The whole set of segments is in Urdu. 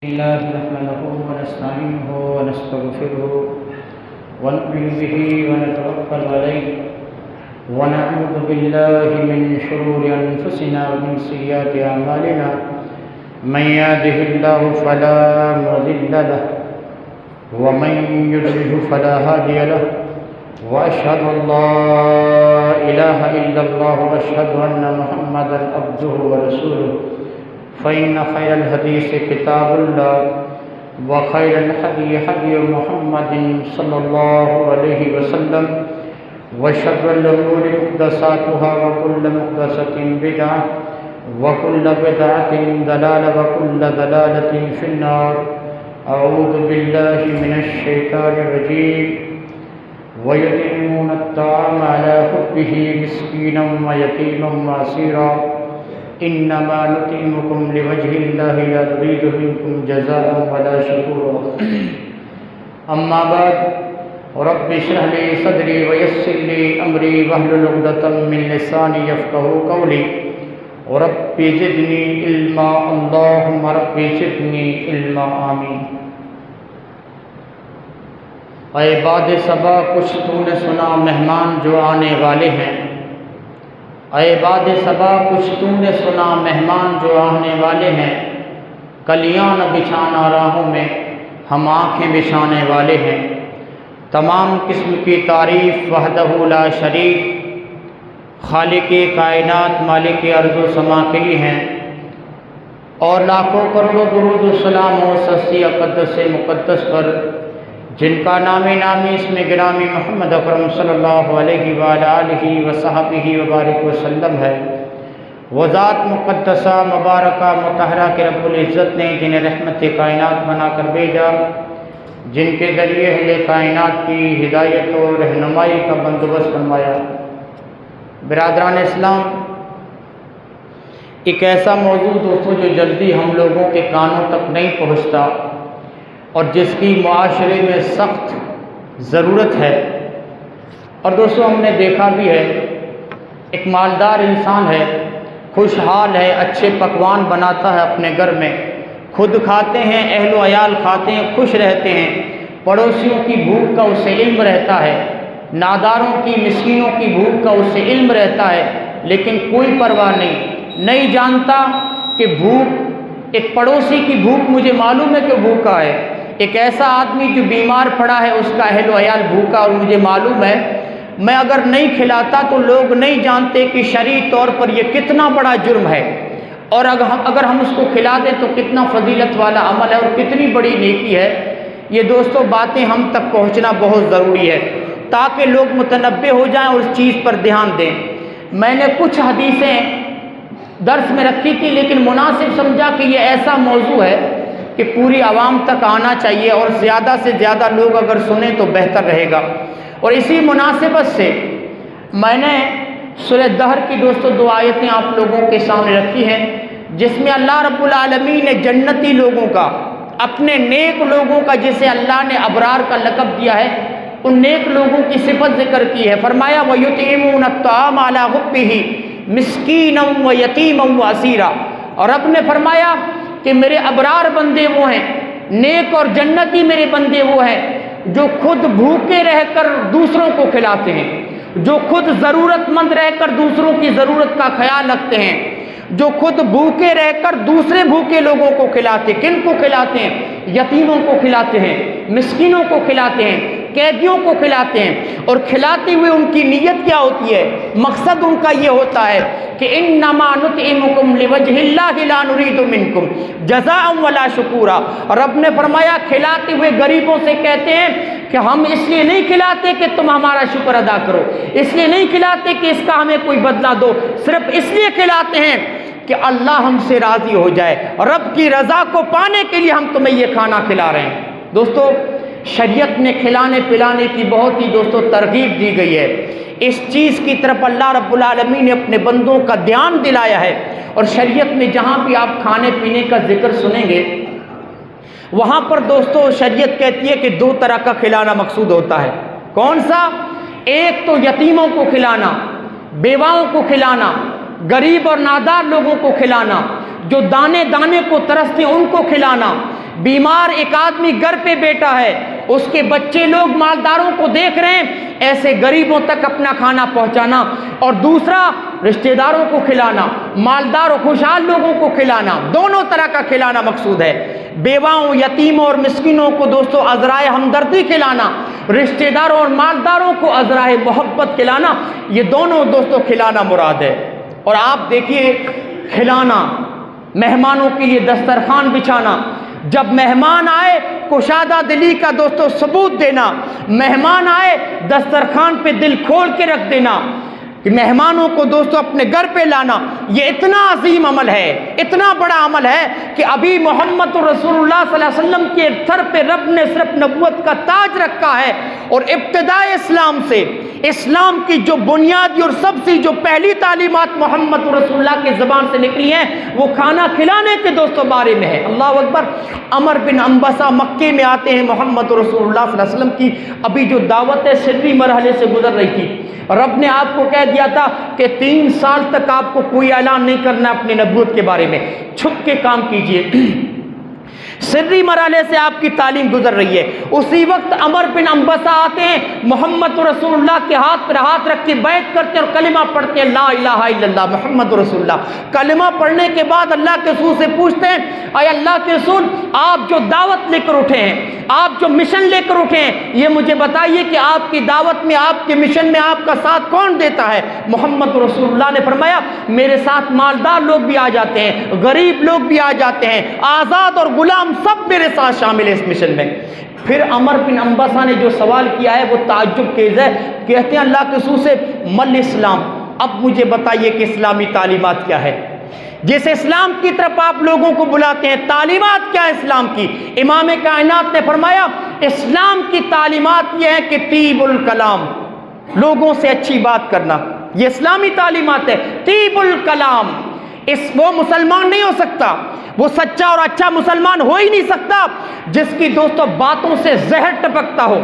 الله نحمده ونستعينه ونستغفره ونؤمن به ونتوكل عليه ونعوذ بالله من شرور أنفسنا ومن سيئات أعمالنا من يهده الله فلا مضل له ومن يضلل فلا هادي له وأشهد أن لا إله إلا الله وأشهد أن محمدا عبده ورسوله فإن خير الحديث كتاب الله وخير الهدي هدي محمد صلى الله عليه وسلم وشر الأمور محدثاتها وكل محدثة بدعة وكل بدعة ضلالة وكل ضلالة في النار. أعوذ بالله من الشيطان الرجيم. ويطعمون الطعام على حبه مسكينا ويتيما وأسيرا إنما نطعمكم لوجه الله لا نريد منكم جزاء ولا شكورا. أما بعد رب اشرح لي صدري ويسر لي أمري واحلل عقدة من لساني يفقهوا قولي. رب زدني علما اللهم رب زدنی علما آمین. اے باد صبا کچھ تو نے سنا مہمان جو آنے والے ہیں. اے باد صبا کچھ تو نے سنا مہمان جو آنے والے ہیں. کلیاں نہ بچھانا راہوں میں ہم آنکھیں بچھانے والے ہیں. تمام قسم کی تعریف وحدہ لا شریک خالق کائنات مالک ارض و سما کے لیے ہیں، اور لاکھوں کروڑوں درود و سلام ہو سستی اقدس مقدس پر جن کا نامی اس میں گرامی محمد اکرم صلی اللہ علیہ وآلہ وصحبہ وبارک وسلم ہے. وہ ذات مقدسہ مبارکہ مطہرہ کے رب العزت نے جنہیں رحمت کائنات بنا کر بھیجا، جن کے ذریعے اہل کائنات کی ہدایت و رہنمائی کا بندوبست فرمایا. برادران اسلام، ایک ایسا موضوع دوستوں جو جلدی ہم لوگوں کے کانوں تک نہیں پہنچتا اور جس کی معاشرے میں سخت ضرورت ہے. اور دوستوں ہم نے دیکھا بھی ہے، ایک مالدار انسان ہے، خوشحال ہے، اچھے پکوان بناتا ہے اپنے گھر میں، خود کھاتے ہیں، اہل و عیال کھاتے ہیں، خوش رہتے ہیں، پڑوسیوں کی بھوک کا اسے علم رہتا ہے، ناداروں کی مسکینوں کی بھوک کا اسے علم رہتا ہے، لیکن کوئی پرواہ نہیں جانتا کہ بھوک، ایک پڑوسی کی بھوک مجھے معلوم ہے کہ بھوکا ہے. ایک ایسا آدمی جو بیمار پڑا ہے اس کا اہل و عیال بھوکا اور مجھے معلوم ہے، میں اگر نہیں کھلاتا تو لوگ نہیں جانتے کہ شرعی طور پر یہ کتنا بڑا جرم ہے، اور اگر ہم اس کو کھلا دیں تو کتنا فضیلت والا عمل ہے اور کتنی بڑی نیکی ہے. یہ دوستوں باتیں ہم تک پہنچنا بہت ضروری ہے تاکہ لوگ متنبہ ہو جائیں اور اس چیز پر دھیان دیں. میں نے کچھ حدیثیں درس میں رکھی تھی، لیکن مناسب سمجھا کہ یہ ایسا موضوع ہے کہ پوری عوام تک آنا چاہیے اور زیادہ سے زیادہ لوگ اگر سنیں تو بہتر رہے گا. اور اسی مناسبت سے میں نے سورہ دہر کی دوستوں 2 آیتیں آپ لوگوں کے سامنے رکھی ہیں، جس میں اللہ رب العالمین نے جنتی لوگوں کا، اپنے نیک لوگوں کا، جسے اللہ نے ابرار کا لقب دیا ہے، ان نیک لوگوں کی صفت ذکر کی ہے. فرمایا وَيُطْعِمُونَ الطَّعَامَ عَلَىٰ حُبِّهِ مِسْكِينًا وَيَتِيمًا وَأَسِيرًا. اور رب نے فرمایا کہ میرے ابرار بندے وہ ہیں، نیک اور جنتی میرے بندے وہ ہیں جو خود بھوکے رہ کر دوسروں کو کھلاتے ہیں، جو خود ضرورت مند رہ کر دوسروں کی ضرورت کا خیال رکھتے ہیں، جو خود بھوکے رہ کر دوسرے بھوکے لوگوں کو کھلاتے. کن کو کھلاتے ہیں؟ یتیموں کو کھلاتے ہیں، مسکینوں کو کھلاتے ہیں، قیدیوں کو کھلاتے ہیں. اور کھلاتے ہوئے ان کی نیت کیا ہوتی ہے؟ مقصد ان کا یہ ہوتا ہے کہ انما نطعمکم لوجہ اللہ لا نرید منکم جزاء ولا شکورا. رب نے فرمایا کھلاتے ہوئے غریبوں سے کہتے ہیں کہ ہم اس لیے نہیں کھلاتے کہ تم ہمارا شکر ادا کرو، اس لیے نہیں کھلاتے کہ اس کا ہمیں کوئی بدلہ دو، صرف اس لیے کھلاتے ہیں کہ اللہ ہم سے راضی ہو جائے، رب کی رضا کو پانے کے لیے ہم تمہیں یہ کھانا کھلا رہے ہیں. دوستو شریعت نے کھلانے پلانے کی بہت ہی دوستو ترغیب دی گئی ہے. اس چیز کی طرف اللہ رب العالمین نے اپنے بندوں کا دھیان دلایا ہے. اور شریعت میں جہاں بھی آپ کھانے پینے کا ذکر سنیں گے وہاں پر دوستو شریعت کہتی ہے کہ 2 طرح کا کھلانا مقصود ہوتا ہے. کون سا؟ ایک تو یتیموں کو کھلانا، بیواؤں کو کھلانا، غریب اور نادار لوگوں کو کھلانا، جو دانے دانے کو ترستے ان کو کھلانا، بیمار ایک آدمی گھر پہ بیٹا ہے، اس کے بچے لوگ مالداروں کو دیکھ رہے ہیں، ایسے غریبوں تک اپنا کھانا پہنچانا، اور دوسرا رشتہ داروں کو کھلانا، مالدار اور خوشحال لوگوں کو کھلانا، دونوں طرح کا کھلانا مقصود ہے۔ بیواؤں، یتیموں اور مسکینوں کو دوستو عذرائے ہمدردی کھلانا، رشتہ داروں اور مالداروں کو عذرائے محبت کھلانا، یہ دونوں دوستو کھلانا مراد ہے۔ اور آپ دیکھیے کھلانا، مہمانوں کے لیے دسترخوان بچھانا، جب مہمان آئے کشادہ دلی کا دوستو ثبوت دینا، مہمان آئے دسترخوان پہ دل کھول کے رکھ دینا، کہ مہمانوں کو دوستو اپنے گھر پہ لانا، یہ اتنا عظیم عمل ہے، اتنا بڑا عمل ہے کہ ابھی محمد رسول اللہ صلی اللہ علیہ وسلم کے سر پہ رب نے صرف نبوت کا تاج رکھا ہے، اور ابتدائے اسلام سے اسلام کی جو بنیادی اور سب سے جو پہلی تعلیمات محمد رسول اللہ کے زبان سے نکلی ہیں وہ کھانا کھلانے کے دوستوں بارے میں ہے۔ اللہ اکبر۔ عمر بن انبسہ مکے میں آتے ہیں، محمد رسول اللہ صلی اللہ علیہ وسلم کی ابھی جو دعوت سری مرحلے سے گزر رہی تھی، رب نے آپ کو کہہ دیا تھا کہ 3 سال تک آپ کو کوئی اعلان نہیں کرنا اپنے نبوت کے بارے میں، چھپ کے کام کیجئے۔ سری مرحلے سے آپ کی تعلیم گزر رہی ہے۔ اسی وقت عمر بن انبسہ آتے ہیں، محمد رسول اللہ کے ہاتھ پر ہاتھ رکھ کے بیعت کرتے ہیں اور کلمہ پڑھتے ہیں، لا الہ الا اللہ محمد رسول اللہ۔ کلمہ پڑھنے کے بعد اللہ کے رسول سے پوچھتے ہیں، اے اللہ کے رسول، آپ جو دعوت لے کر اٹھے ہیں، آپ جو مشن لے کر اٹھے ہیں، یہ مجھے بتائیے کہ آپ کی دعوت میں، آپ کے مشن میں آپ کا ساتھ کون دیتا ہے؟ محمد رسول اللہ نے فرمایا، میرے ساتھ مالدار لوگ بھی آ جاتے ہیں، غریب لوگ بھی آ جاتے ہیں، آزاد اور غلام سب میرے ساتھ شامل ہے اس مشن میں۔ پھر عمر بن انبسہ نے جو سوال کیا ہے وہ تعجب خیز ہے، کہتے ہیں اللہ کے رسول سے، مل اسلام، اب مجھے بتائیے کہ اسلامی تعلیمات کیا ہے؟ جیسے اسلام کی طرف آپ لوگوں کو بلاتے ہیں، تعلیمات کیا ہے اسلام کی؟ امام کائنات نے فرمایا اسلام کی تعلیمات یہ ہے کہ طیب الکلام، لوگوں سے اچھی بات کرنا، یہ اسلامی تعلیمات ہے۔ طیب الکلام، وہ مسلمان نہیں ہو سکتا، وہ سچا اور اچھا مسلمان ہو ہی نہیں سکتا جس کی دوستو باتوں سے زہر ٹپکتا ہو،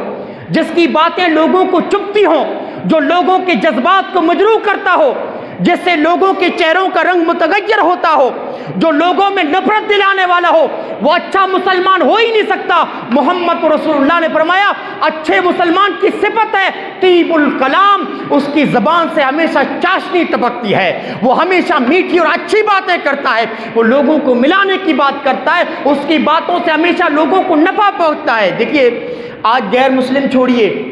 جس کی باتیں لوگوں کو چبھتی ہوں، جو لوگوں کے جذبات کو مجروح کرتا ہو، جس سے لوگوں کے چہروں کا رنگ متغیر ہوتا ہو، جو لوگوں میں نفرت دلانے والا ہو، وہ اچھا مسلمان ہو ہی نہیں سکتا۔ محمد رسول اللہ نے فرمایا اچھے مسلمان کی صفت ہے طیب الکلام، اس کی زبان سے ہمیشہ چاشنی ٹپکتی ہے، وہ ہمیشہ میٹھی اور اچھی باتیں کرتا ہے، وہ لوگوں کو ملانے کی بات کرتا ہے، اس کی باتوں سے ہمیشہ لوگوں کو نفع پہنچتا ہے۔ دیکھیے آج غیر مسلم چھوڑیے،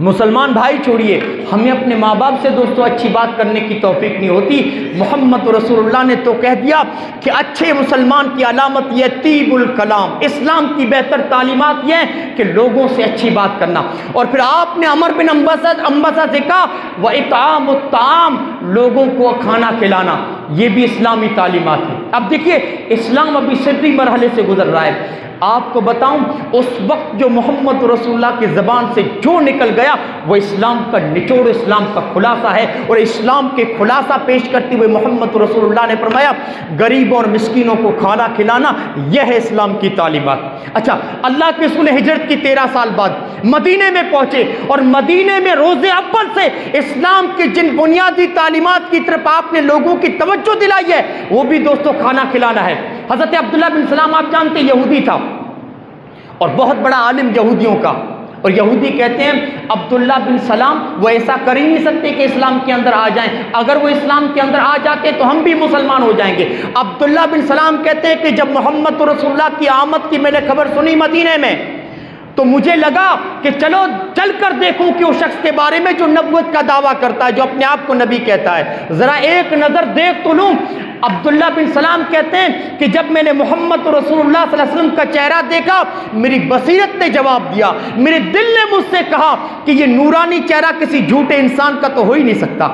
مسلمان بھائی چھوڑیے، ہمیں اپنے ماں باپ سے دوستو اچھی بات کرنے کی توفیق نہیں ہوتی۔ محمد رسول اللہ نے تو کہہ دیا کہ اچھے مسلمان کی علامت یہ طیب الکلام، اسلام کی بہتر تعلیمات یہ ہیں کہ لوگوں سے اچھی بات کرنا۔ اور پھر آپ نے عمر بن انبسہ سے کہا وَإِطْعَامُ الطَّعَامِ، لوگوں کو کھانا کھلانا، یہ بھی اسلامی تعلیمات ہے۔ اب دیکھیے اسلام ابھی سری مرحلے سے گزر رہا ہے۔ آپ کو بتاؤں اس وقت جو محمد رسول اللہ کی زبان سے جو نکل گیا وہ اسلام کا نچوڑ، اسلام کا خلاصہ ہے، اور اسلام کے خلاصہ پیش کرتے ہوئے محمد رسول اللہ نے فرمایا غریبوں اور مسکینوں کو کھانا کھلانا، یہ ہے اسلام کی تعلیمات۔ اچھا، اللہ کے رسول ہجرت کی 13 سال بعد مدینے میں پہنچے، اور مدینے میں روز اول سے اسلام کی جن بنیادی تعلیمات کی طرف آپ نے لوگوں کی توجہ دلائی ہے وہ بھی دوستو کھانا کھلانا ہے۔ حضرت عبداللہ بن سلام آپ جانتے ہیں یہودی تھا اور بہت بڑا عالم یہودیوں کا، اور یہودی کہتے ہیں عبداللہ بن سلام وہ ایسا کر ہی نہیں سکتے کہ اسلام کے اندر آ جائیں، اگر وہ اسلام کے اندر آ جاتے تو ہم بھی مسلمان ہو جائیں گے۔ عبداللہ بن سلام کہتے ہیں کہ جب محمد رسول اللہ کی آمد کی میں نے خبر سنی مدینے میں تو مجھے لگا کہ چلو چل کر دیکھوں کہ اس شخص کے بارے میں جو نبوت کا دعویٰ کرتا ہے، جو اپنے آپ کو نبی کہتا ہے، ذرا ایک نظر دیکھ تو لوں۔ عبداللہ بن سلام کہتے ہیں کہ جب میں نے محمد رسول اللہ صلی اللہ علیہ وسلم کا چہرہ دیکھا میری بصیرت نے جواب دیا، میرے دل نے مجھ سے کہا کہ یہ نورانی چہرہ کسی جھوٹے انسان کا تو ہو ہی نہیں سکتا،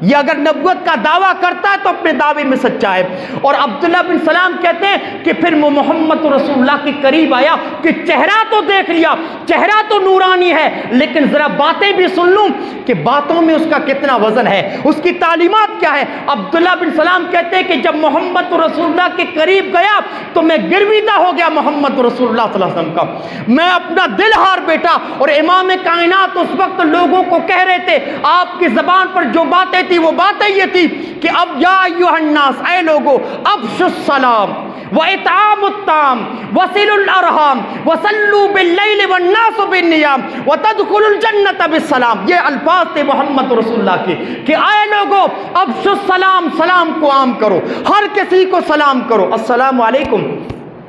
یہ اگر نبوت کا دعویٰ کرتا ہے تو اپنے دعوے میں سچا ہے۔ اور عبداللہ بن سلام کہتے ہیں کہ پھر وہ محمد رسول اللہ کے قریب آیا کہ چہرہ تو دیکھ لیا، چہرہ تو نورانی ہے، لیکن ذرا باتیں بھی سن لوں کہ باتوں میں اس کا کتنا وزن ہے، اس کی تعلیمات کیا ہے۔ عبداللہ بن سلام کہتے ہیں کہ جب محمد رسول اللہ کے قریب گیا تو میں گرویدہ ہو گیا محمد رسول اللہ صلی اللہ علیہ وسلم کا، میں اپنا دل ہار بیٹھا۔ اور امام کائنات اس وقت لوگوں کو کہہ رہے تھے، آپ کی زبان پر جو باتیں تھی وہ باتیں یہ تھی کہ اب یا ایھا الناس، اے لوگو افشوا السلام، وإطعام الطعام وصل الأرحام وصلوا باللیل والناس بالنیام وتدخلوا الجنة بالسلام. یہ الفاظ تھے محمد رسول اللہ کے کہ آئے لوگوں افشوا السلام، سلام کو عام کرو، ہر کسی کو سلام کرو. السلام علیکم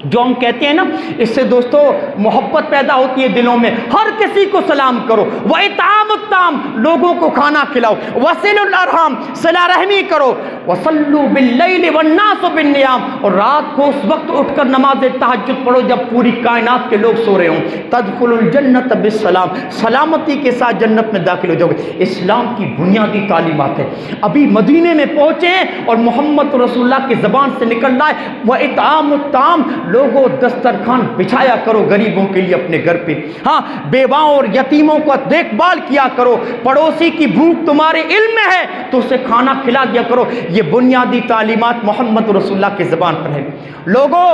جو ہم کہتے ہیں نا، اس سے دوستو محبت پیدا ہوتی ہے دلوں میں. ہر کسی کو سلام کرو. وَإِطْعَامُ الطَّعَامِ لوگوں کو کھانا کھلاؤ. وَصِلُ الْأَرْحَامِ صلہ رحمی کرو. وَصَلُّوا بِاللَّيْلِ وَالنَّاسُ بِالنِّيَامِ اور رات کو اس وقت اٹھ کر نماز تہجد پڑھو جب پوری کائنات کے لوگ سو رہے ہوں. تَدْخُلُ الْجَنَّةَ بِالسَّلَامِ سلامتی کے ساتھ جنت میں داخل ہو جاؤ گے. اسلام کی بنیادی تعلیمات ہے. ابھی مدینے میں پہنچے اور محمد رسول اللہ کی زبان سے نکل رہا ہے وَإِطْعَامُ الطَّعَامِ لوگوں دسترخوان بچھایا کرو غریبوں کے لیے اپنے گھر پہ. ہاں بیواؤں اور یتیموں کو دیکھ بھال کیا کرو. پڑوسی کی بھوک تمہارے علم میں ہے تو اسے کھانا کھلا دیا کرو. یہ بنیادی تعلیمات محمد رسول اللہ کی زبان پر ہے. لوگوں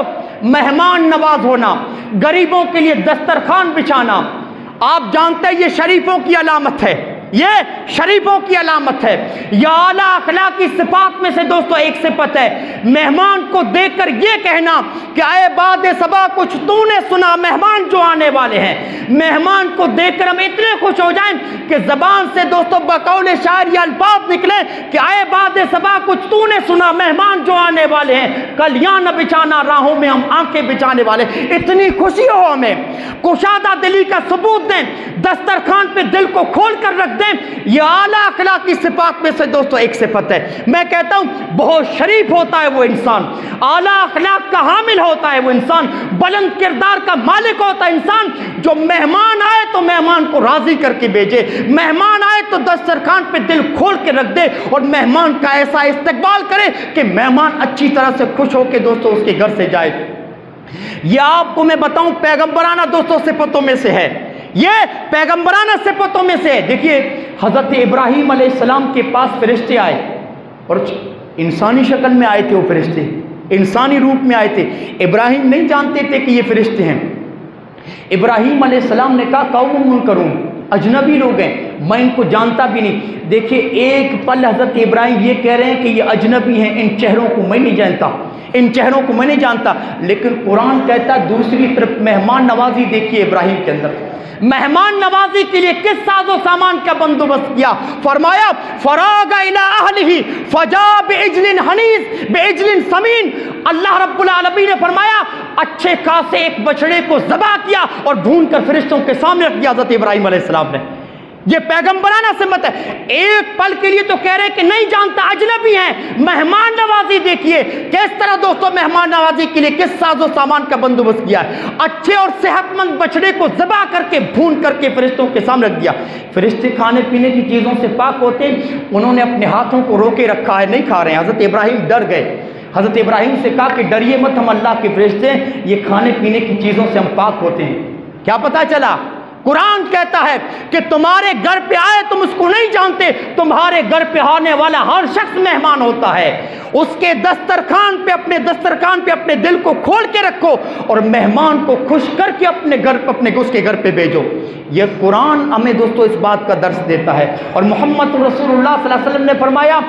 مہمان نواز ہونا، غریبوں کے لیے دسترخوان بچھانا، آپ جانتے ہیں یہ شریفوں کی علامت ہے. یہ شریفوں کی علامت ہے. یا اعلیٰ اخلاقی صفات میں سے دوستو ایک صفت ہے مہمان کو دیکھ کر یہ کہنا کہ اے باد صبا کچھ تو نے سنا. مہمان جو آنے والے ہیں، مہمان کو دیکھ کر ہم اتنے خوش ہو جائیں کہ زبان سے دوستو بقول شاعر یہ الفاظ نکلے کہ اے باد صبا کچھ تو نے سنا، مہمان جو آنے والے ہیں کل یہاں نہ بچھانا راہوں میں ہم آنکھیں بچھانے والے. اتنی خوشی ہو ہمیں. کشادہ دلی کا ثبوت دیں، دسترخوان پہ دل کو کھول کر رکھ دیں. یہ اعلیٰ اخلاقی صفات میں سے دوستو ایک صفت ہے. میں کہتا ہوں بہت شریف ہوتا ہے وہ انسان، اعلیٰ اخلاق کا حامل ہوتا ہے وہ انسان، بلند کردار کا مالک ہوتا ہے انسان جو مہمان آئے تو مہمان کو راضی کر کے بھیجے، مہمان آئے تو دسترخوان پہ دل کھول کے رکھ دے اور مہمان کا ایسا استقبال کرے کہ مہمان اچھی طرح سے خوش ہو کے دوستو اس کے گھر سے جائے. یہ آپ کو میں بتاؤں پیغمبرانہ دوستو صفتوں میں سے ہے. یہ پیغمبرانہ صفتوں میں سے. دیکھیے حضرت ابراہیم علیہ السلام کے پاس فرشتے آئے اور انسانی شکل میں آئے تھے. وہ فرشتے انسانی روپ میں آئے تھے. ابراہیم نہیں جانتے تھے کہ یہ فرشتے ہیں. ابراہیم علیہ السلام نے کہا قوم منکرون، اجنبی لوگ ہیں، میں ان کو جانتا بھی نہیں. دیکھیے ایک پل حضرت ابراہیم یہ کہہ رہے ہیں کہ یہ اجنبی ہیں، ان چہروں کو میں نہیں جانتا، ان چہروں کو میں نہیں جانتا. لیکن قرآن کہتا ہے دوسری طرف مہمان نوازی دیکھیے ابراہیم کے اندر. مہمان نوازی کے لیے کس ساز و سامان کا بندوبست کیا. فرمایا فراغ الی اہلہ فجاء بعجل حنیذ بعجل سمین. اللہ رب العالمین نے فرمایا اچھے خاصے ایک بچڑے کو ذبح کیا اور بھون کر فرشتوں کے سامنے رکھ دیا حضرت ابراہیم علیہ السلام نے. یہ پیغمبرانہ سمت ہے. ایک پل کے لیے تو کہہ رہے کہ نہیں جانتا، اجنبی ہیں. مہمان نوازی دیکھیے کس طرح دوستو مہمان نوازی کے لیے کس ساز و سامان کا بندوبست کیا ہے. اچھے اور صحت مند بچڑے کو ذبح کر کے بھون کر کے فرشتوں کے سامنے رکھ دیا. فرشتے کھانے پینے کی چیزوں سے پاک ہوتے ہیں، انہوں نے اپنے ہاتھوں کو روکے رکھا ہے، نہیں کھا رہے ہیں. حضرت ابراہیم ڈر گئے. حضرت ابراہیم سے کہا کہ ڈریے مت، ہم اللہ کے فرشتے ہیں، یہ کھانے پینے کی چیزوں سے ہم پاک ہوتے ہیں. کیا پتہ چلا؟ قرآن کہتا ہے کہ تمہارے گھر پہ آئے تم اس کو نہیں جانتے. تمہارے گھر پہ آنے والا ہر شخص مہمان ہوتا ہے. اس کے دسترخوان پہ اپنے دل کو کھول کے رکھو اور مہمان کو خوش کر کے اس کے گھر پہ بھیجو. یہ قرآن ہمیں دوستو اس بات کا درس دیتا ہے. اور محمد رسول اللہ صلی اللہ علیہ وسلم نے فرمایا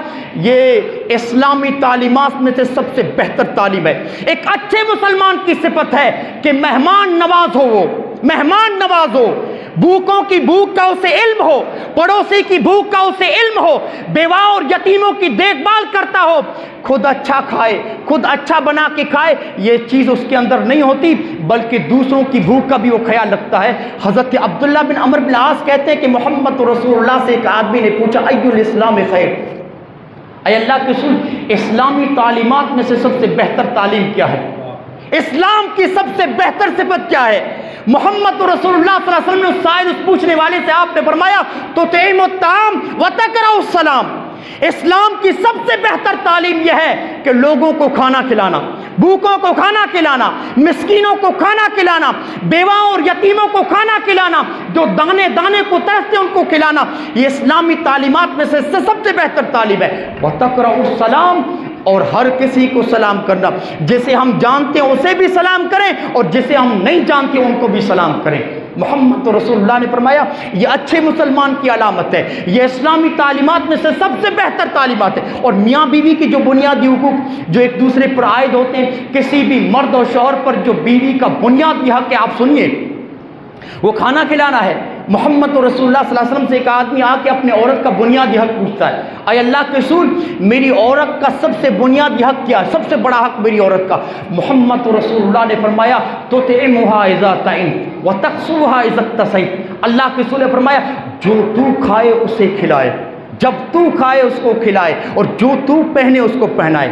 یہ اسلامی تعلیمات میں سے سب سے بہتر تعلیم ہے. ایک اچھے مسلمان کی صفت ہے کہ مہمان نواز ہو. وہ مہمان نواز ہو، بھوکوں کی بھوک کا اسے علم ہو، پڑوسی کی بھوک کا اسے علم ہو، بیواہ اور یتیموں کی دیکھ بھال کرتا ہو، خود اچھا کھائے، خود اچھا بنا کے کھائے. یہ چیز اس کے اندر نہیں ہوتی بلکہ دوسروں کی بھوک کا بھی وہ خیال رکھتا ہے. حضرت عبداللہ بن عمرو بن العاص کہتے ہیں کہ محمد رسول اللہ سے ایک آدمی نے پوچھا ای الاسلام خیر، اے اللہ کے رسول اسلامی تعلیمات میں سے سب سے بہتر تعلیم کیا ہے؟ اسلام کی سب سے بہتر صفت کیا ہے؟ محمد رسول اللہ صلی اللہ علیہ وسلم نے اس پوچھنے والے سے آپ نے فرمایا تطعم الطعام وتقرأ السلام. اسلام کی سب سے بہتر تعلیم یہ ہے کہ لوگوں کو کھانا کھلانا، بھوکوں کو کھانا کھلانا، مسکینوں کو کھانا کھلانا، بیواؤں اور یتیموں کو کھانا کھلانا، جو دانے دانے کو ترستے ان کو کھلانا. یہ اسلامی تعلیمات میں سے سب سے بہتر تعلیم ہے. وتقرأ السلام اور ہر کسی کو سلام کرنا. جسے ہم جانتے ہیں اسے بھی سلام کریں اور جسے ہم نہیں جانتے ان کو بھی سلام کریں. محمد رسول اللہ نے فرمایا یہ اچھے مسلمان کی علامت ہے، یہ اسلامی تعلیمات میں سے سب سے بہتر تعلیمات ہے۔ اور میاں بیوی کی جو بنیادی حقوق جو ایک دوسرے پر عائد ہوتے ہیں، کسی بھی مرد اور شوہر پر جو بیوی کا بنیادی حق ہے، آپ سنیے، وہ کھانا کھلانا ہے۔ محمد رسول اللہ صلی اللہ علیہ وسلم سے ایک آدمی آ کے اپنے عورت کا بنیادی حق پوچھتا ہے، اے اللہ کے رسول میری عورت کا سب سے بنیادی حق کیا ہے، سب سے بڑا حق میری عورت کا؟ محمد رسول اللہ نے فرمایا تطعمها اذا طعمت وتكسوها اذا اكتسيت۔ اللہ کے رسول نے فرمایا جو تو کھائے اسے کھلائے، جب تو کھائے اس کو کھلائے، اور جو تو پہنے اس کو پہنائے۔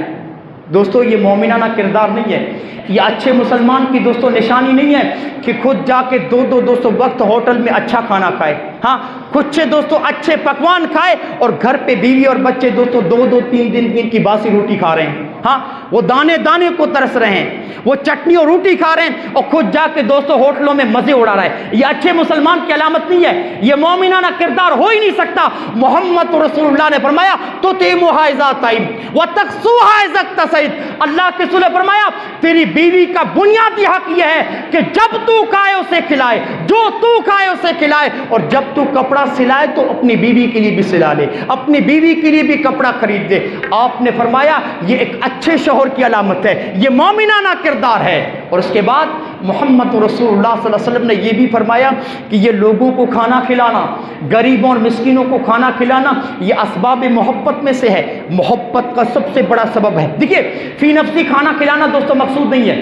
دوستو یہ مومنانہ کردار نہیں ہے، یہ اچھے مسلمان کی دوستو نشانی نہیں ہے کہ خود جا کے دو دوستو وقت ہوٹل میں اچھا کھانا کھائے، ہاں کچھ دوستو اچھے پکوان کھائے اور گھر پہ بیوی اور بچے دوستو دو تین دن کی باسی روٹی کھا رہے ہیں، ہاں وہ دانے دانے کو ترس رہے ہیں، وہ چٹنی اور روٹی کھا رہے ہیں اور خود جا کے دوستو ہوٹلوں میں مزے اڑا رہا ہے۔ یہ اچھے مسلمان کی علامت نہیں ہے، یہ مومنانہ کردار ہو ہی نہیں سکتا۔ محمد رسول اللہ نے فرمایا تطعمها اذا طعمت وتكسوها اذا اكتسيت۔ اللہ کے رسول نے فرمایا تیری بیوی کا بنیادی حق یہ ہے کہ جب تو کھائے اسے کھلائے، جو تو کھائے اسے کھلائے، اور جب تو کپڑا سلائے تو اپنی بیوی کے لیے بھی سلا لے، اپنی بیوی کے لیے بھی کپڑا خرید دے۔ آپ نے فرمایا یہ ایک اچھے شوہر کی علامت ہے، یہ مومنانہ کردار ہے۔ اور اس کے بعد محمد رسول اللہ صلی اللہ علیہ وسلم نے یہ بھی فرمایا کہ یہ لوگوں کو کھانا کھلانا، غریبوں اور مسکینوں کو کھانا کھلانا یہ اسباب محبت میں سے ہے، محبت کا سب سے بڑا سبب ہے۔ دیکھیے فی نفسی کھانا کھلانا دوستو مقصود نہیں ہے،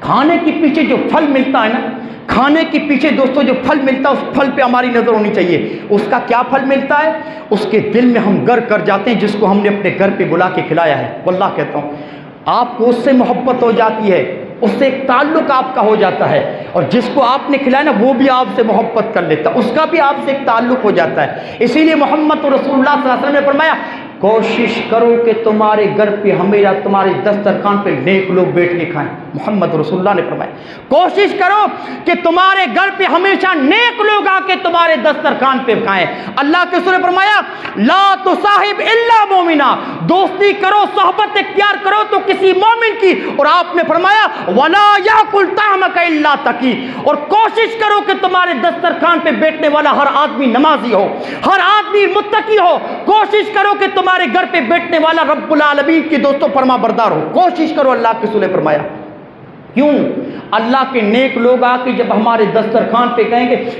کھانے کے پیچھے جو پھل ملتا ہے نا، کھانے کے پیچھے دوستو جو پھل ملتا ہے اس پھل پہ ہماری نظر ہونی چاہیے۔ اس کا کیا پھل ملتا ہے؟ اس کے دل میں ہم گر کر جاتے ہیں جس کو ہم نے اپنے گھر پہ بلا کے کھلایا ہے۔ واللہ کہتا ہوں آپ کو اس سے محبت ہو جاتی ہے، اس سے ایک تعلق آپ کا ہو جاتا ہے، اور جس کو آپ نے کھلایا نا وہ بھی آپ سے محبت کر لیتا ہے، اس کا بھی آپ سے ایک تعلق ہو جاتا ہے۔ اسی لیے محمد رسول اللہ صلی اللہ علیہ وسلم نے فرمایا کوشش کرو کہ تمہارے گھر پہ ہمیشہ تمہارے دسترخوان پہ نیک لوگ بیٹھ کے کھائیں۔ محمد رسول اللہ نے فرمایا کوشش کرو کہ تمہارے گھر پہ ہمیشہ نیک لوگ آ کے تمہارے دسترخوان پہ کھائیں۔ اللہ کے رسول نے فرمایا لا تصاحب الا مومنا، دوستی کرو، صحبت اختیار کرو تو کسی مومن کی، اور آپ نے فرمایا ولا یاکل طعمک الا تقی، اور کوشش کرو کہ تمہارے دسترخوان پہ بیٹھنے والا ہر آدمی نمازی ہو، ہر آدمی متقی ہو، کوشش کرو کہ تمہارے گھر پہ بیٹھنے والا رب العالمین کی دوستوں فرما بردار ہو، کوشش کرو۔ اللہ کے رسول نے فرمایا کیوں؟ اللہ کے نیک لوگ آ کے جب ہمارے دسترخوان پہ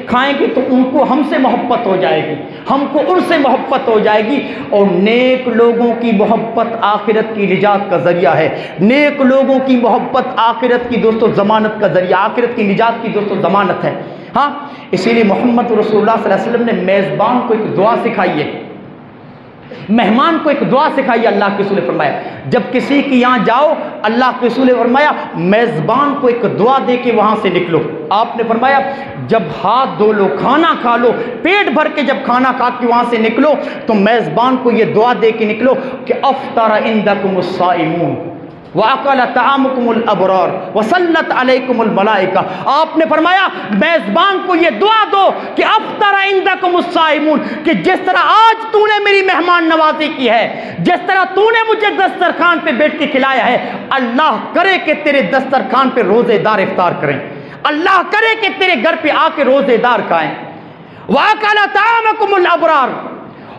کھائیں گے تو ان کو ہم سے محبت ہو جائے گی، ہم کو ان سے محبت ہو جائے گی، اور نیک لوگوں کی محبت آخرت کی نجات کا ذریعہ ہے، نیک لوگوں کی محبت آخرت کی دوستوں ضمانت کا ذریعہ، آخرت کی نجات کی دوستوں ضمانت ہے۔ ہاں اسی لیے محمد رسول اللہ صلی اللہ علیہ وسلم نے میزبان کو ایک دعا سکھائی ہے، مہمان کو ایک دعا سکھائی۔ اللہ کے رسول نے فرمایا جب کسی کی یہاں جاؤ، اللہ کے رسول نے فرمایا میزبان کو ایک دعا دے کے وہاں سے نکلو۔ آپ نے فرمایا جب ہاتھ دھو لو، کھانا کھا لو، پیٹ بھر کے جب کھانا کھا کے وہاں سے نکلو تو میزبان کو یہ دعا دے کے نکلو کہ افطر عندکم الصائمون وَأَكَلَ طَعَامُكُمُ الْأَبْرَارُ وَصَلَّتْ عَلَيْكُمُ الْمَلَائِكَةُ۔ آپ نے فرمایا میزبان کو یہ دعا دو کہ افطر عندکم الصائمون، کہ جس طرح آج تو نے میری مہمان نوازی کی ہے، جس طرح تو نے مجھے دسترخوان پہ بیٹھ کے کھلایا ہے، اللہ کرے کہ تیرے دسترخوان پہ روزے دار افطار کریں، اللہ کرے کہ تیرے گھر پہ آ کے روزے دار کھائیں۔ وَأَكَلَ طَعَامَكُمُ الْأَبْرَارُ،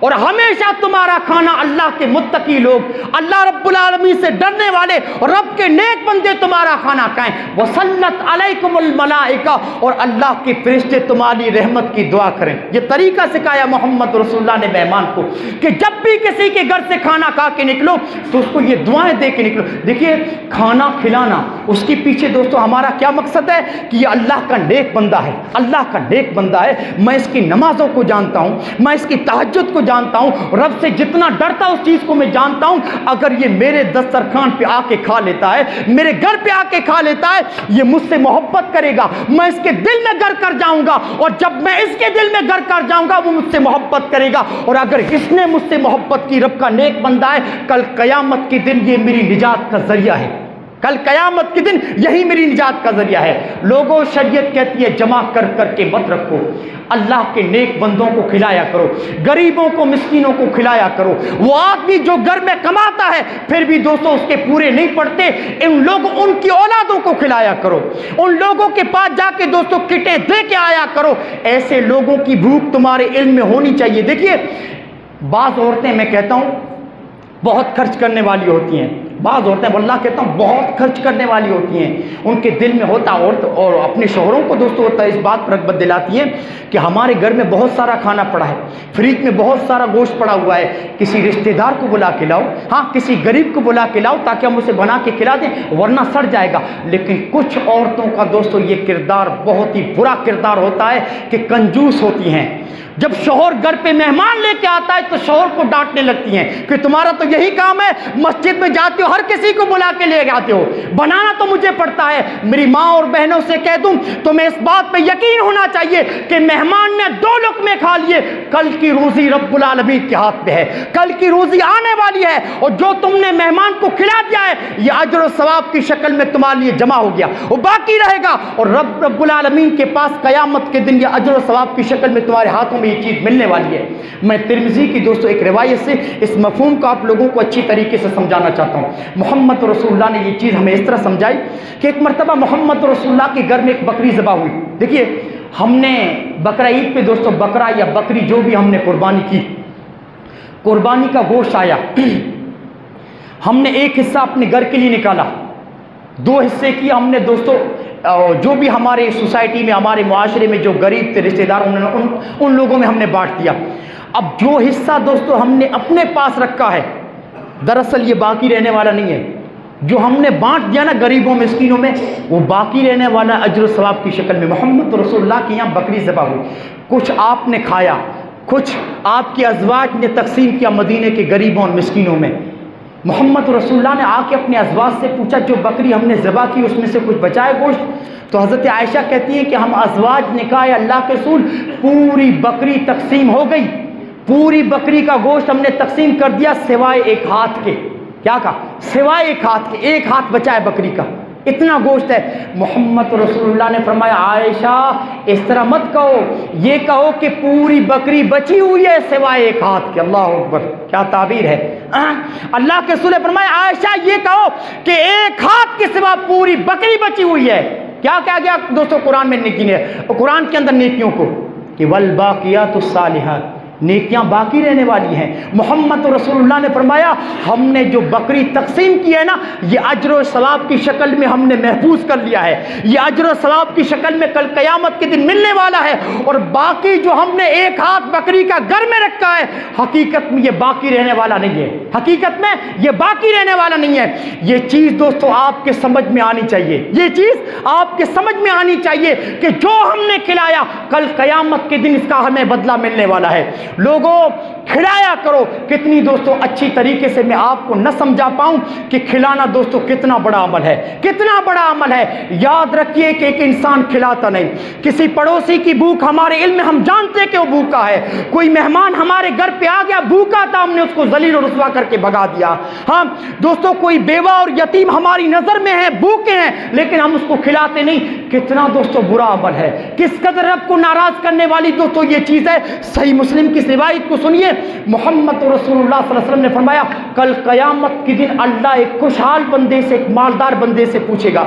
اور ہمیشہ تمہارا کھانا اللہ کے متقی لوگ، اللہ رب العالمین سے ڈرنے والے اور رب کے نیک بندے تمہارا کھانا کھائیں۔ وَصَلَّتْ عَلَيْكُمُ الْمَلَائِكَةُ، اور اللہ کے فرشتے تمہاری رحمت کی دعا کریں۔ یہ طریقہ سکھایا محمد رسول اللہ نے مہمان کو کہ جب بھی کسی کے گھر سے کھانا کھا کے نکلو تو اس کو یہ دعائیں دے کے نکلو۔ دیکھیے کھانا کھلانا اس کے پیچھے دوستو ہمارا کیا مقصد ہے کہ یہ اللہ کا نیک بندہ ہے، اللہ کا نیک بندہ ہے، میں اس کی نمازوں کو جانتا ہوں، میں اس کی تہجد کو جانتا ہوں، رب سے جتنا ڈرتا اس چیز کو میں جانتا ہوں، اگر یہ میرے دسترخوان پہ آ کے کھا لیتا ہے، میرے گھر پہ آ کے کھا لیتا ہے، یہ مجھ سے محبت کرے گا، میں اس کے دل میں گھر کر جاؤں گا، اور جب میں اس کے دل میں گھر کر جاؤں گا وہ مجھ سے محبت کرے گا، اور اگر اس نے مجھ سے محبت کی، رب کا نیک بندہ ہے، کل قیامت کے دن یہ میری نجات کا ذریعہ ہے، کل قیامت کے دن یہی میری نجات کا ذریعہ ہے۔ لوگوں شریعت کہتی ہے جمع کر کر کے مت رکھو، اللہ کے نیک بندوں کو کھلایا کرو، غریبوں کو مسکینوں کو کھلایا کرو۔ وہ آدمی جو گھر میں کماتا ہے پھر بھی دوستوں اس کے پورے نہیں پڑتے، ان کی اولادوں کو کھلایا کرو، ان لوگوں کے پاس جا کے دوستوں کٹیں دے کے آیا کرو۔ ایسے لوگوں کی بھوک تمہارے علم میں ہونی چاہیے۔ دیکھیے بعض عورتیں میں کہتا ہوں بہت خرچ کرنے والی ہوتی ہیں، بعض عورتیں واللہ کہتا ہوں بہت خرچ کرنے والی ہوتی ہیں، ان کے دل میں ہوتا عورت اور اپنے شوہروں کو دوستوں ہوتا ہے اس بات پر رغبت دلاتی ہیں کہ ہمارے گھر میں بہت سارا کھانا پڑا ہے، فریج میں بہت سارا گوشت پڑا ہوا ہے، کسی رشتہ دار کو بلا کے لاؤ، ہاں کسی غریب کو بلا کے لاؤ تاکہ ہم اسے بنا کے کھلا دیں ورنہ سڑ جائے گا۔ لیکن کچھ عورتوں کا دوستوں یہ کردار بہت ہی برا کردار ہوتا ہے کہ کنجوس ہوتی ہیں۔ جب شوہر گھر پہ مہمان لے کے آتا ہے تو شوہر کو ڈانٹنے لگتی ہیں کہ تمہارا تو یہی کام ہے، مسجد میں جاتے ہو ہر کسی کو بلا کے لے آتے ہو، بنانا تو مجھے پڑتا ہے۔ میری ماں اور بہنوں سے کہہ دوں تمہیں اس بات پہ یقین ہونا چاہیے کہ مہمان نے 2 لقمے کھا لیے، کل کی روزی رب العالمین کے ہاتھ میں ہے، کل کی روزی آنے والی ہے، اور جو تم نے مہمان کو کھلا دیا ہے یہ اجر و ثواب کی شکل میں تمہارے لیے جمع ہو گیا، وہ باقی رہے گا، اور رب العالمین کے پاس قیامت کے دن یہ اجر و ثواب کی شکل میں تمہارے ہاتھوں یہ چیز ملنے والی ہے۔ میں ترمذی کی دوستوں ایک روایت سے اس مفہوم کو آپ لوگوں کو اچھی طریقے سے سمجھانا چاہتا ہوں۔ محمد رسول اللہ نے یہ چیز ہمیں اس طرح سمجھائی کہ ایک مرتبہ محمد رسول اللہ کے گھر میں ایک بکری ذبح ہوئی۔ دیکھیے ہم نے بقرہ عید پہ دوستوں بکرا یا بکری جو بھی ہم نے قربانی کی، قربانی کا گوشت آیا، ہم نے ایک حصہ اپنے گھر کے لیے نکالا، 2 حصے کیا ہم نے دوستوں جو بھی ہمارے سوسائٹی میں ہمارے معاشرے میں جو غریب تھے رشتہ دار ان لوگوں میں ہم نے بانٹ دیا۔ اب جو حصہ دوستوں ہم نے اپنے پاس رکھا ہے دراصل یہ باقی رہنے والا نہیں ہے، جو ہم نے بانٹ دیا نا غریبوں مسکینوں میں وہ باقی رہنے والا اجر و ثواب کی شکل میں۔ محمد رسول اللہ کے یہاں بکری ذبح ہوئی، کچھ آپ نے کھایا، کچھ آپ کے ازواج نے تقسیم کیا مدینے کے غریبوں اور مسکینوں میں۔ محمد رسول اللہ نے آ کے اپنے ازواج سے پوچھا جو بکری ہم نے ذبح کی اس میں سے کچھ بچا ہے گوشت؟ تو حضرت عائشہ کہتی ہیں کہ ہم ازواج نے کہا اللہ کے رسول پوری بکری تقسیم ہو گئی، پوری بکری کا گوشت ہم نے تقسیم کر دیا سوائے ایک ہاتھ کے۔ کیا کہا؟ سوائے ایک ہاتھ کے، ایک ہاتھ بچا ہے بکری کا، اتنا گوشت ہے۔ محمد رسول اللہ نے فرمایا عائشہ اس طرح مت کہو، یہ کہو کہ پوری بکری بچی ہوئی ہے سوائے ایک ہاتھ کے۔ اللہ اکبر، کیا تعبیر ہے۔ اللہ کے رسول نے فرمایا عائشہ یہ کہو کہ ایک ہاتھ کے سوا پوری بکری بچی ہوئی ہے۔ کیا کہا گیا دوستوں قرآن میں نیکی نے، قرآن کے اندر نیکیوں کو کہ والباقیات الصالحات، نیکیاں باقی رہنے والی ہیں۔ محمد رسول اللہ نے فرمایا ہم نے جو بکری تقسیم کی ہے نا یہ اجر و ثواب کی شکل میں ہم نے محفوظ کر لیا ہے، یہ اجر و ثواب کی شکل میں کل قیامت کے دن ملنے والا ہے، اور باقی جو ہم نے ایک ہاتھ بکری کا گھر میں رکھا ہے حقیقت میں یہ باقی رہنے والا نہیں ہے، حقیقت میں یہ باقی رہنے والا نہیں ہے۔ یہ چیز دوستو آپ کے سمجھ میں آنی چاہیے، یہ چیز آپ کے سمجھ میں آنی چاہیے کہ جو ہم نے کھلایا کل قیامت کے دن اس کا ہمیں بدلہ ملنے والا ہے۔ لوگوں کھلایا کرو۔ کتنی دوستوں اچھی طریقے سے میں آپ کو نہ سمجھا پاؤں کہ کھلانا دوستوں کتنا بڑا عمل ہے، کتنا بڑا عمل ہے۔ یاد رکھیے کہ ایک انسان کھلاتا نہیں، کسی پڑوسی کی بھوک ہمارے علم میں ہم جانتے کہ وہ بھوکا ہے، کوئی مہمان ہمارے گھر پہ آ گیا بھوکا تھا ہم نے اس کو ذلیل و رسوا کر کے بھگا دیا۔ ہاں دوستوں کوئی بیوہ اور یتیم ہماری نظر میں ہے بھوکے ہیں لیکن ہم اس کو کھلاتے نہیں، کتنا دوستوں برا عمل ہے، کس قدر رب کو ناراض کرنے والی دوستوں یہ چیز ہے۔ صحیح مسلم کی روایت کو سنیے، محمد رسول اللہ صلی اللہ علیہ وسلم نے فرمایا کل قیامت کے دن اللہ ایک خوشحال بندے سے، ایک مالدار بندے سے پوچھے گا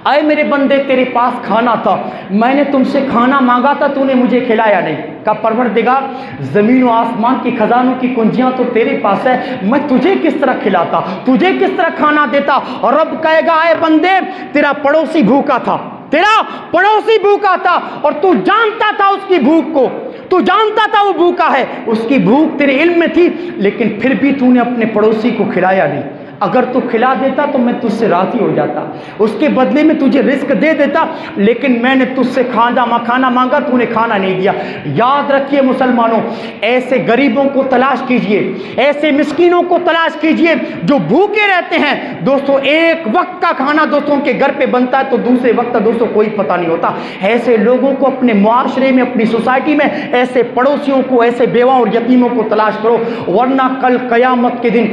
اے میرے بندے تیرے پاس کھانا تھا، میں نے تم سے کھانا مانگا تھا تو نے مجھے کھلایا نہیں۔ کہا پروردگار زمین و آسمان کی خزانوں کی کنجیاں تو تیرے پاس ہے، میں تجھے کس طرح کھلاتا، تجھے کس طرح کھانا دیتا؟ اور رب کہے گا اے بندے تیرا پڑوسی بھوکا تھا، تیرا پڑوسی بھوکا تھا اور تو جانتا تھا اس کی بھوک کو، تو جانتا تھا وہ بھوکا ہے، اس کی بھوک تیرے علم میں تھی لیکن پھر بھی تو نے اپنے پڑوسی کو کھلایا نہیں۔ اگر تو کھلا دیتا تو میں تجھ سے راضی ہو جاتا، اس کے بدلے میں تجھے رزق دے دیتا، لیکن میں نے تجھ سے کھانا مانگا تو نے کھانا نہیں دیا۔ یاد رکھیے مسلمانوں، ایسے غریبوں کو تلاش کیجئے، ایسے مسکینوں کو تلاش کیجئے جو بھوکے رہتے ہیں۔ دوستوں ایک وقت کا کھانا دوستوں کے گھر پہ بنتا ہے تو دوسرے وقت کا دوستوں کوئی پتہ نہیں ہوتا۔ ایسے لوگوں کو اپنے معاشرے میں، اپنی سوسائٹی میں ایسے پڑوسیوں کو، ایسے بیواؤں اور یتیموں کو تلاش کرو، ورنہ کل قیامت کے دن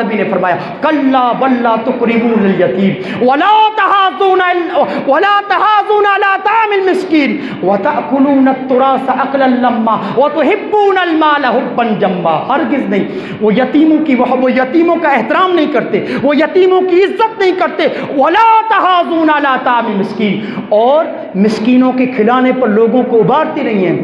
العالمین نے فرمایا کلا بل لا تکرمون الیتیم ولا تحاضون علی طعام المسکین وتأکلون التراث اکلا لما وتحبون المال حبا جما. ہرگز نہیں، وہ یتیموں کا احترام نہیں کرتے، وہ یتیموں کی عزت نہیں کرتے. ولا تحاضون علی طعام المسکین، اور مسکینوں کے کھلانے پر لوگوں کو ابھارتے نہیں ہیں.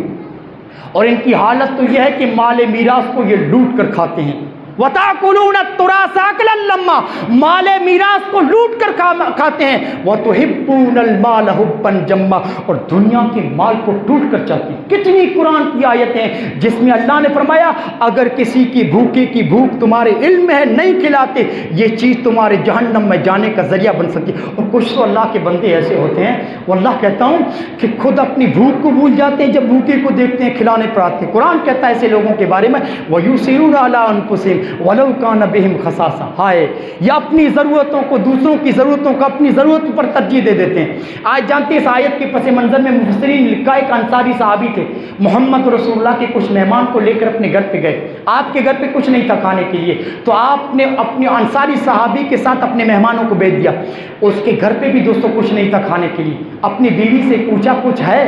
اور ان کی حالت تو یہ ہے کہ مال میراث کو یہ لوٹ کر کھاتے ہیں. وَتَأْكُلُونَ التُّرَاثَ أَكْلًا لَمًّا، مال میراث کو لوٹ کر کھاتے ہیں. وَتُحِبُّونَ الْمَالَ حُبًّا جَمًّا، اور دنیا کے مال کو ٹوٹ کر چاہتے ہیں. کتنی قرآن کی آیتیں ہیں جس میں اللہ نے فرمایا اگر کسی کی بھوکے کی بھوک تمہارے علم میں ہے نہیں کھلاتے، یہ چیز تمہارے جہنم میں جانے کا ذریعہ بن سکتی. اور کچھ تو اللہ کے بندے ایسے ہوتے ہیں، واللہ کہتا ہوں کہ خود اپنی بھوک کو بھول جاتے ہیں جب بھوکے کو دیکھتے ہیں کھلانے پر آتے ہیں. قرآن کہتا ہے ایسے لوگوں کے بارے میں وَيُؤْثِرُونَ عَلَىٰ أَنفُسِهِمْ وَلَوْ كَانَ بِهِمْ خَصَاصَةٌ، ہائے یہ اپنی ضرورتوں کو دوسروں کی ضرورتوں کو اپنی ضرورتوں پر ترجیح دے دیتے ہیں. آج جانتے ہیں اس آیت کے پس منظر میں مفسرین نے لکھا ایک انصاری صحابی تھے، محمد رسول اللہ کے کچھ مہمان کو لے کر اپنے گھر پہ گئے. آپ کے گھر پہ کچھ نہیں تھا کھانے کے لیے، تو آپ نے اپنے انصاری صحابی کے ساتھ اپنے مہمانوں کو بھیج دیا. اس کے گھر پہ بھی دوستوں کچھ نہیں تھا کھانے کے لیے. اپنی بیوی سے پوچھا کچھ ہے؟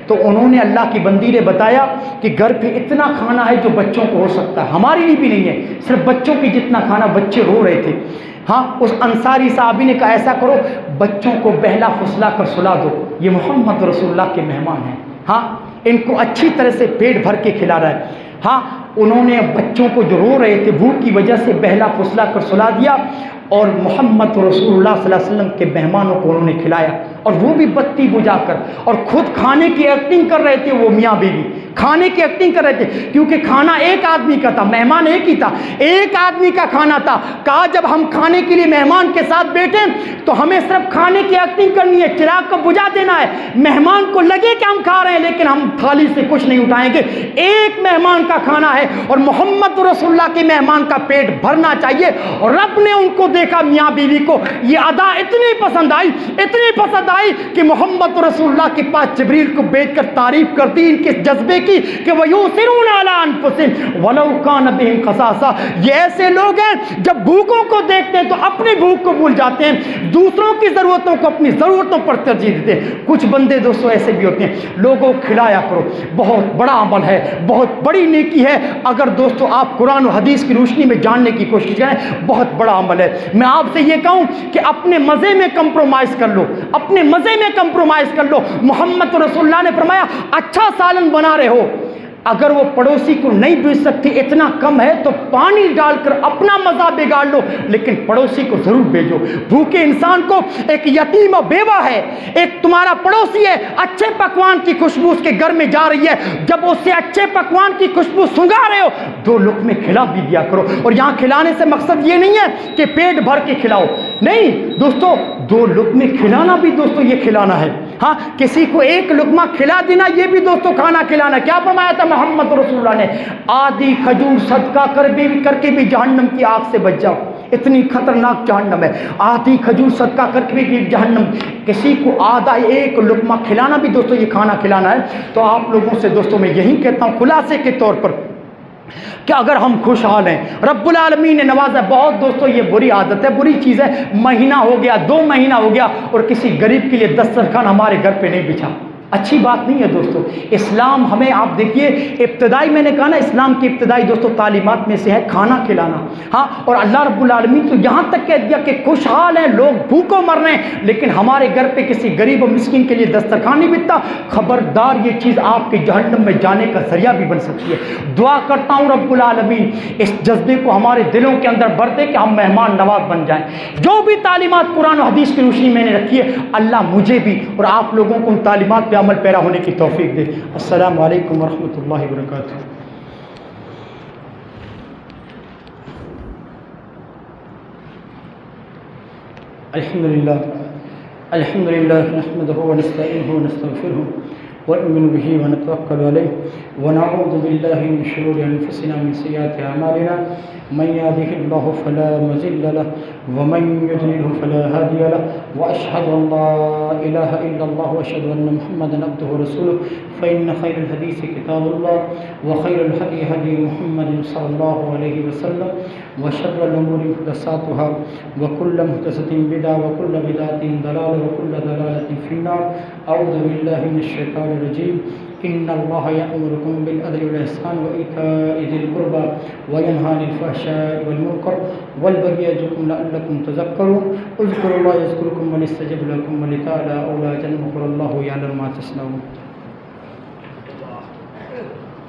تو انہوں نے اللہ کی بندی نے بتایا کہ گھر پہ اتنا کھانا ہے جو بچوں کو ہو سکتا ہے، ہمارے لیے بھی نہیں ہے، صرف بچوں کی جتنا کھانا. بچے رو رہے تھے. ہاں اس انصاری صحابی نے کہا ایسا کرو بچوں کو بہلا پھسلا کر سلا دو، یہ محمد رسول اللہ کے مہمان ہیں، ہاں ان کو اچھی طرح سے پیٹ بھر کے کھلا رہا ہے. ہاں انہوں نے بچوں کو جو رو رہے تھے بھوک کی وجہ سے بہلا پھسلا کر سلا دیا، اور محمد رسول اللہ صلی اللہ علیہ وسلم کے مہمانوں کو انہوں نے کھلایا، اور وہ بھی بتی بجھا کر. اور خود کھانے کی ایکٹنگ کر رہے تھے وہ میاں بیوی، کھانے کی ایکٹنگ کر رہے تھے کیونکہ کھانا ایک آدمی کا تھا، مہمان ایک ہی تھا، ایک آدمی کا کھانا تھا. کہا جب ہم کھانے کے لیے مہمان کے ساتھ بیٹھے تو ہمیں صرف کھانے کی ایکٹنگ کرنی ہے، چراغ کو بجھا دینا ہے. مہمان کو لگے کہ ہم کھا رہے ہیں لیکن ہم تھالی سے کچھ نہیں اٹھائیں گے. ایک مہمان کا کھانا ہے اور محمد رسول اللہ کے مہمان کا پیٹ بھرنا چاہیے. اور رب نے ان کو دیکھا میاں بیوی کو یہ ادا اتنی پسند آئی کہ محمد رسول اللہ کے پاس جبریل کو بھیج کر تعریف کرتی ان کے جذبے کی کہ وَيُؤْثِرُونَ عَلَىٰ أَنفُسِهِمْ وَلَوْ كَانَ بِهِمْ خَصَاصَةٌ. یہ ایسے لوگ ہیں جب بھوکوں کو دیکھتے ہیں تو اپنی بھوک کو بھول جاتے ہیں، دوسروں کی ضرورتوں کو اپنی ضرورتوں پر ترجیح دیتے ہیں. کچھ بندے دوستوں ایسے بھی ہوتے ہیں. لوگوں کو کھلایا کرو، بہت بڑا عمل ہے، بہت بڑی نیکی ہے. اگر دوستوں آپ قرآن و حدیث کی روشنی میں جاننے کی کوشش کریں بہت بڑا عمل ہے. میں آپ سے یہ کہوں کہ اپنے مزے میں کمپرومائز کر لو، اپنے مزے میں کمپرومائز کر لو. محمد رسول اللہ نے فرمایا اچھا سالن بنا رہے ہو، اگر وہ پڑوسی کو نہیں بیچ سکتی اتنا کم ہے تو پانی ڈال کر اپنا مزہ بگاڑ لو لیکن پڑوسی کو ضرور بھیجو. بھوکے انسان کو، ایک یتیم و بیوہ ہے، ایک تمہارا پڑوسی ہے، اچھے پکوان کی خوشبو اس کے گھر میں جا رہی ہے، جب اس سے اچھے پکوان کی خوشبو سنگا رہے ہو 2 لقمے کھلا بھی دیا کرو. اور یہاں کھلانے سے مقصد یہ نہیں ہے کہ پیٹ بھر کے کھلاؤ، نہیں دوستو 2 لقمے کھلانا بھی دوستو یہ کھلانا ہے. ہاں کسی کو 1 لقمہ کھلا دینا یہ بھی دوستو کھانا کھلانا. کیا فرمایا تھا محمد رسول اللہ نے؟ آدھی کھجور صدقہ کر کے بھی جہنم کی آگ سے بچ جاؤ، اتنی خطرناک جہنم ہے. آدھی کھجور صدقہ کر کے بھی جہنم. کسی کو آدھا 1 لقمہ کھلانا بھی دوستو یہ کھانا کھلانا ہے. تو آپ لوگوں سے دوستو میں یہی کہتا ہوں خلاصے کے طور پر کہ اگر ہم خوشحال ہیں، رب العالمین نے نوازا. بہت دوستو یہ بری عادت ہے، بری چیز ہے، مہینہ ہو گیا 2 مہینہ ہو گیا اور کسی غریب کے لیے دسترخوان ہمارے گھر پہ نہیں بچھا. اچھی بات نہیں ہے دوستو. اسلام ہمیں، آپ دیکھیے ابتدائی میں نے کہا نا اسلام کی ابتدائی دوستو تعلیمات میں سے ہے کھانا کھلانا. ہاں اور اللہ رب العالمین تو یہاں تک کہہ دیا کہ خوشحال ہیں لوگ بھوکوں مر رہے ہیں لیکن ہمارے گھر پہ کسی غریب و مسکین کے لیے دسترخوان نہیں بچتا. خبردار یہ چیز آپ کے جہنم میں جانے کا ذریعہ بھی بن سکتی ہے. دعا کرتا ہوں رب العالمین اس جذبے کو ہمارے دلوں کے اندر بھر دے کہ ہم مہمان نواز بن جائیں. جو بھی تعلیمات قرآن و حدیث کی روشنی میں نے رکھی ہے اللہ مجھے بھی اور آپ لوگوں کو ان تعلیمات پہ عمل پیرا ہونے کی توفیق دے. السلام علیکم ورحمۃ اللہ وبرکاتہ. الحمد للہ نحمده ونستعینه ونستغفره ونؤمن به ونتوکل علیہ ونعوذ باللہ من شرور انفسنا من سیئات اعمالنا من يهده الله فلا مضل له ومن يضلل فلا هادي له وأشهد أن لا إله إلا الله وأشهد أن محمدا عبده ورسوله فإن خير الحديث كتاب الله وخير الهدي هدي محمد صلى الله عليه وسلم وشر الأمور محدثاتها وكل محدثة بدعة وكل بدعة ضلالة وكل ضلالة في النار. أعوذ بالله من الشيطان الرجيم. إن الله يأمركم بالعدل والإحسان وإيتاء ذي القربى وينهى عن الفحشاء والمنكر والبغي يعظكم لعلكم تذكرون. اذكروا الله يذكركم وليستجب لكم ولتعالى أولى جل الله يعلم ما تصنعون.